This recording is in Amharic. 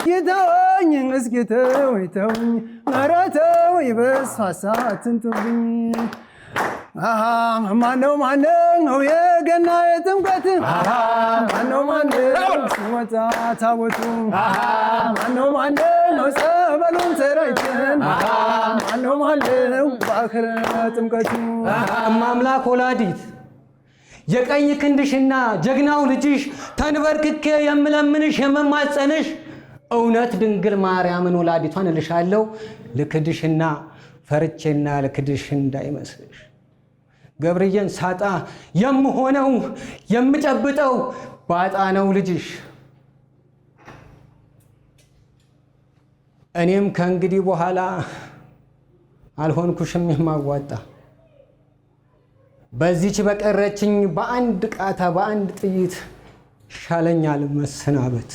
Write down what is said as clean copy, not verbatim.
ጌታኝ እስኪተው ይተውኝ መረተው ይበሳሳትን ትብኝ ማነው የገና የጥምቀት ማነው ሲወጣ ታቦቱ ማነው ጸበሉን ተራይተን ማነው ባክረ ጥምቀቱ እማምላክ ወላዲት የቀኝ ክንድሽና ጀግናው ልጅሽ ተንበርክኬ የምለምንሽ የመማጸንሽ እውነት ድንግል ማርያምን ወላዲቷን እልሻለሁ ልክድሽና ፈርቼና ልክድሽ እንዳይመስልሽ ገብርዬን ሳጣ የምሆነው የምጨብጠው ባጣ ነው ልጅሽ እኔም ከእንግዲህ በኋላ አልሆንኩሽም የማዋጣ በዚች በቀረችኝ በአንድ ቃታ በአንድ ጥይት ሻለኛል መሰናበት